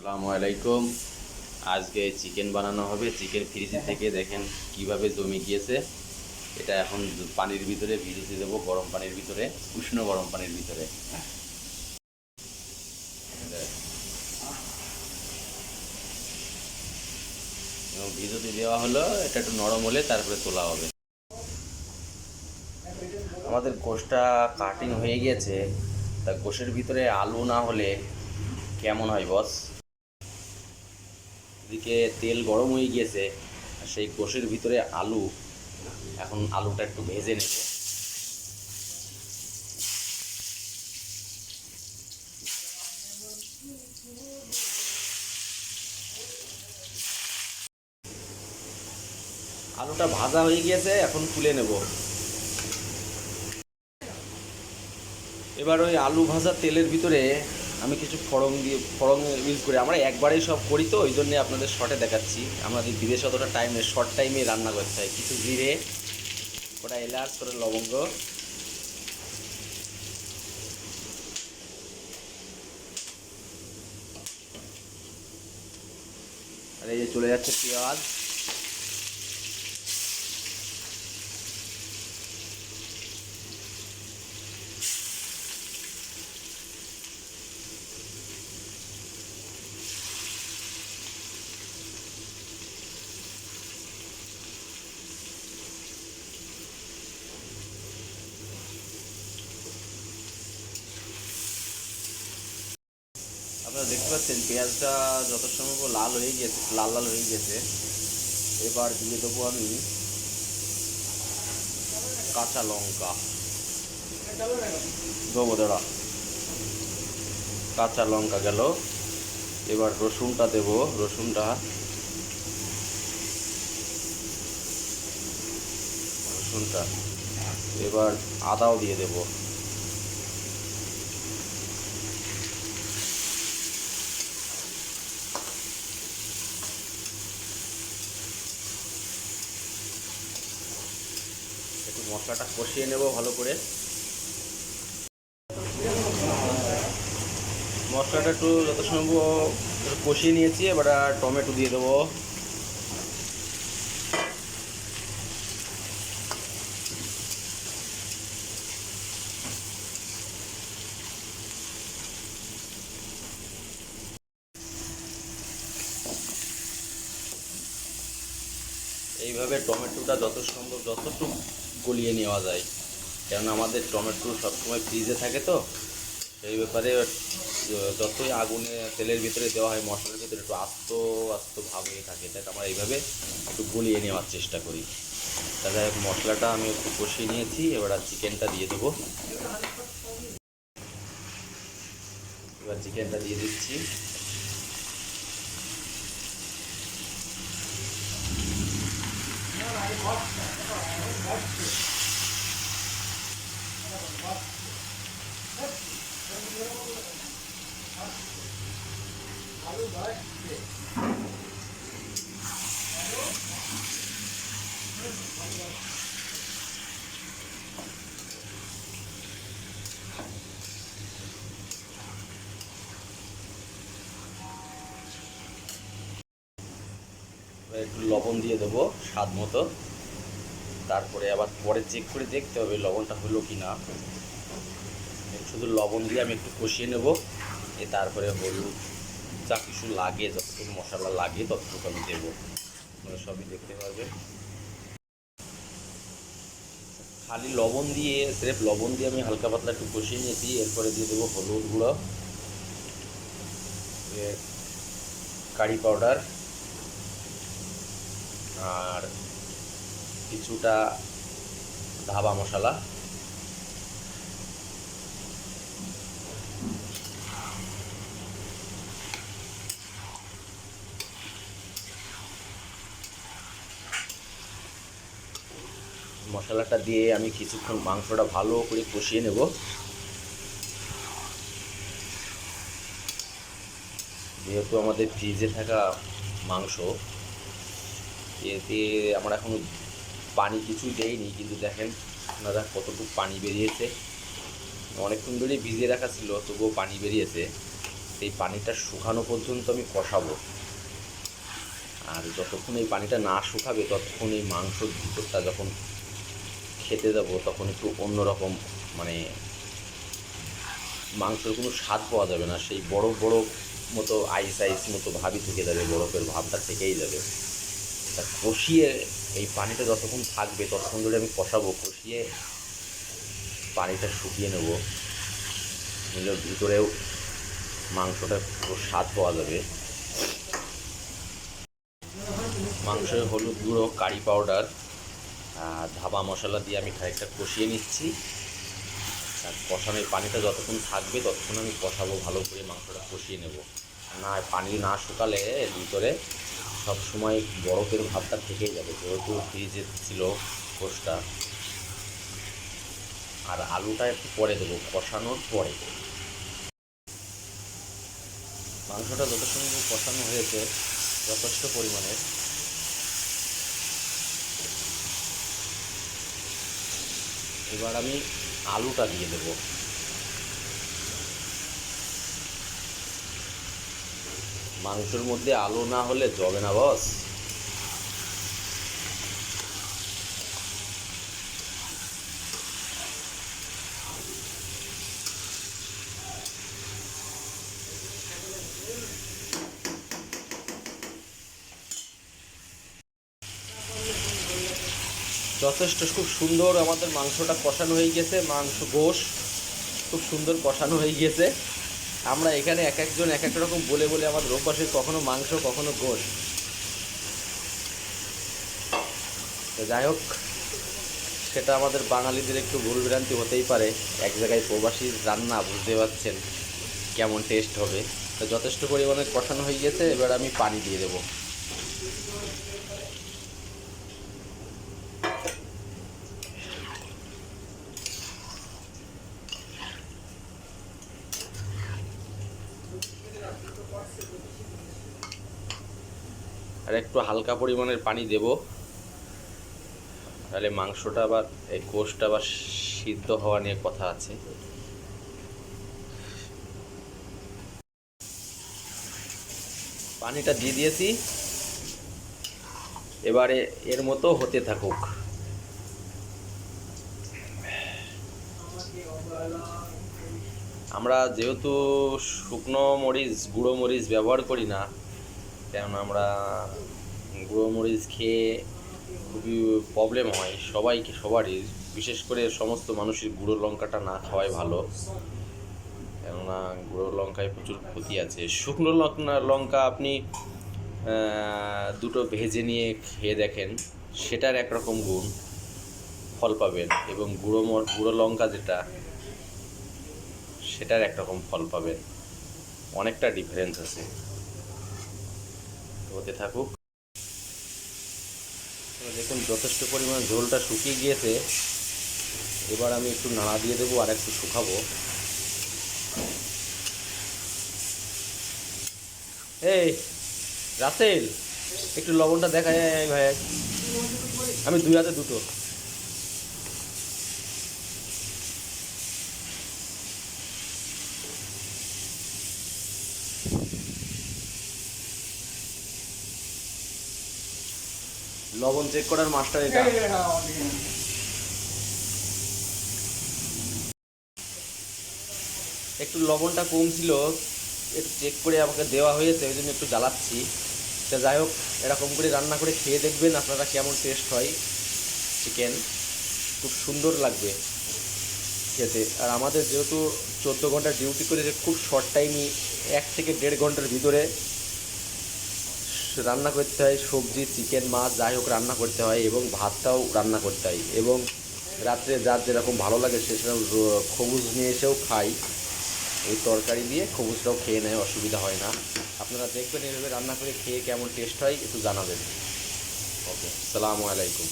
আসসালামু আলাইকুম। আজকে চিকেন বানানো হবে। চিকেন ফ্রিজ থেকে দেখেন কিভাবে জমে গিয়েছে। এটা এখন পানির ভিতরে ভিজিয়ে দেবো, গরম পানির ভিতরে, উষ্ণ গরম পানির ভিতরে। এবং ভিজতে দেওয়া হলো, এটা একটু নরম হলে তারপরে তোলা হবে। আমাদের গোশটা কাটিং হয়ে গিয়েছে, তা গোশের ভিতরে আলু না হলে কেমন হয় বস? এদিকে তেল গরম হয়ে গিয়েছে, আর সেই গোশের ভিতরে আলু। এখন আলুটা একটু ভেজে নেব। আলুটা ভাজা হয়ে গিয়েছে, এখন তুলে নেব। এবার ওই আলু ভাজা তেলের ভিতরে আমি কিছু ফড়ং ইউজ করি। আমরা একবারেই সব করি, তো ওই জন্যে আপনাদের শর্টে দেখাচ্ছি। আমাদের বিদেশে অতটা টাইম নেই, শর্ট টাইমে রান্না করতে হয়। কিছু জিরে, ওটা এলাচ, করে লবঙ্গ, আর এই যে চলে যাচ্ছে পেঁয়াজ। আপনারা দেখতে পাচ্ছেন পেঁয়াজটা যত সম্ভব লাল হয়ে গিয়েছে, লাল লাল হয়ে গেছে। এবার দিয়ে দেবো আমি কাঁচা লঙ্কা। দেবো দাঁড়া, কাঁচা লঙ্কা গেল। এবার রসুনটা দেব, রসুনটা। এবার আদাও দিয়ে দেব। একটু মশলাটা কষিয়ে নেব ভালো করে। মশলাটা একটু যত সম্ভব কষিয়ে নিয়েছি। এবার টমেটো দিয়ে দেবো। এইভাবে টমেটোটা যত সম্ভব যতটুকু গলিয়ে নেওয়া যায়, কারণ আমাদের টমেটো সবসময় ফ্রিজে থাকে, তো সেই ব্যাপারে যতই আগুনে তেলের ভিতরে দেওয়া হয় মশলার ভিতরে একটু আস্ত আস্ত ভাব হয়ে থাকে। তাই আমরা এইভাবে একটু গলিয়ে নেওয়ার চেষ্টা করি। তাহলে মশলাটা আমি একটু কষিয়ে নিয়েছি। এবার চিকেনটা দিয়ে দেবো। এবার চিকেনটা দিয়ে দিচ্ছি। একটু লবণ দিয়ে দেবো স্বাদ মতো। তারপরে আবার পরে চেক করে দেখতে হবে লবণটা হলো কি না। শুধু লবণ দিয়ে আমি একটু কষিয়ে নেব। তারপরে হলুদ, যা কিছু লাগে, যতটুকু মশলা লাগে ততটুকু আমি দেবো। আপনারা সবই দেখতে পারবেন। খালি লবণ দিয়ে, স্রেফ লবণ দিয়ে আমি হালকা পাতলা একটু কষিয়ে নিয়েছি। এরপরে দিয়ে দেবো হলুদ গুঁড়ো, কারি পাউডার, আর কিছুটা ধাবা মশলা। মশলাটা দিয়ে আমি কিছুক্ষণ মাংসটা ভালো করে কষিয়ে নেব। যেহেতু আমাদের ফ্রিজে থাকা মাংস, এতে আমরা এখন পানি কিছু দেইনি, কিন্তু দেখেন আপনারা কতটুকু পানি বেরিয়েছে। অনেকক্ষণ ধরেই ভিজিয়ে রাখা ছিল, তবুও পানি বেরিয়েছে। এই পানিটা শুকানো পর্যন্ত আমি কষাবো। আর যতক্ষণ এই পানিটা না শুকাবে ততক্ষণ এই মাংসর ভিতরটা যখন খেতে যাব তখন একটু অন্যরকম, মানে মাংসের কোনো স্বাদ পাওয়া যাবে না, সেই বড় বড় মতো আইস আইস মতো ভাবই থেকে যাবে, বরফের ভাবটা থেকেই যাবে। তা কষিয়ে এই পানিটা যতক্ষণ থাকবে ততক্ষণ ধরে আমি কষাবো, কষিয়ে পানিটা শুকিয়ে নেব, নিলে ভিতরেও মাংসটা পুরো স্বাদ পাওয়া যাবে। মাংসে হলুদ গুঁড়ো, কারি পাউডার, ধাবা মশলা দিয়ে আমি খানিকটা কষিয়ে নিচ্ছি। আর কষানোর পানিটা যতক্ষণ থাকবে ততক্ষণ আমি কষাবো, ভালো করে মাংসটা কষিয়ে নেব। না পানি না শুকালে এর ভিতরে সবসময় বরফের ভাবটা থেকেই যাবে, যেহেতু ফ্রিজে ছিল কোষটা। আর আলুটা একটু পরে দেবো, কষানোর পরে। মাংসটা যত সুন্দর কষানো হয়েছে যথেষ্ট পরিমাণে, এবার আমি আলুটা দিয়ে দেবো। মাংসের মধ্যে আলু না হলে জবে না বস। যথেষ্ট খুব সুন্দর আমাদের মাংসটা কষানো হয়ে গেছে, মাংস গোশ খুব সুন্দর কষানো হয়ে গেছে। আমরা এখানে এক একজন এক এক রকম বলে বলে আমাদের অভ্যাসে, কখনো মাংস কখনো গোশ। তো যাই হোক, সেটা আমাদের বাঙালিদের একটু ভুলভ্রান্তি হতেই পারে, এক জায়গায় প্রবাসীর রান্না বুঝতে পারছেন কেমন টেস্ট হবে। তো যথেষ্ট পরিমাণে কষানো হয়ে গেছে, এবার আমি পানি দিয়ে দেবো। আর একটু হালকা পরিমাণের পানি দেব, তাহলে মাংসটা আবার এই গোশটা আবার সিদ্ধ হওয়া নিয়ে কথা আছে। পানিটা দিয়ে দিয়েছি, এবারে এর মতো হতে থাকুক। আমরা যেহেতু শুকনো মরিচ, গুঁড়ো মরিচ ব্যবহার করি না, কারণ আমরা গুঁড়ো মরিচ খেয়ে খুবই প্রবলেম হয় সবাইকে, সবারই, বিশেষ করে সমস্ত মানুষের গুঁড়ো লঙ্কাটা না খাওয়াই ভালো, কেননা গুঁড়ো লঙ্কায় প্রচুর ক্ষতি আছে। শুকনো লঙ্কা আপনি দুটো ভেজে নিয়ে খেয়ে দেখেন, সেটার একরকম গুণ ফল পাবেন, এবং গুঁড়ো লঙ্কা যেটা, সেটার একরকম ফল পাবেন, অনেকটা ডিফারেন্স আছে। হতে থাকুক। দেখুন যথেষ্ট পরিমাণ ঝোলটা শুকিয়ে গিয়েছে, এবার আমি একটু নাড়া দিয়ে দেবো আর একটু শুকাবো। এই রাসেল, একটু লবণটা দেখা যায় ভাই, আমি দুই হাতে দুটো। লবণ চেক করার মাস্টার এটা। একটু লবণটা কম ছিল, একটু চেক করে আমাকে দেওয়া হয়েছে, ওই জন্য একটু জ্বালাচ্ছি। তা যাই হোক, এরকম করে রান্না করে খেয়ে দেখবেন আপনারা কেমন টেস্ট হয় চিকেন, খুব সুন্দর লাগবে খেতে। আর আমাদের যেহেতু 14 ঘন্টা ডিউটি করে, খুব শর্ট টাইমই 1 থেকে 1.5 ঘন্টার ভিতরে রান্না করতে হয়, সবজি, চিকেন, মাছ যাই হোক রান্না করতে হয়, এবং ভাতটাও রান্না করতে হয়, এবং রাত্রে যার যেরকম ভালো লাগে সেসব খবুজ নিয়ে এসেও খাই, এই তরকারি দিয়ে খবুজটাও খেয়ে নেয়, অসুবিধা হয় না। আপনারা দেখবেন এভাবে রান্না করে খেয়ে কেমন টেস্ট হয়, একটু জানাবেন। ওকে, আসসালামু আলাইকুম।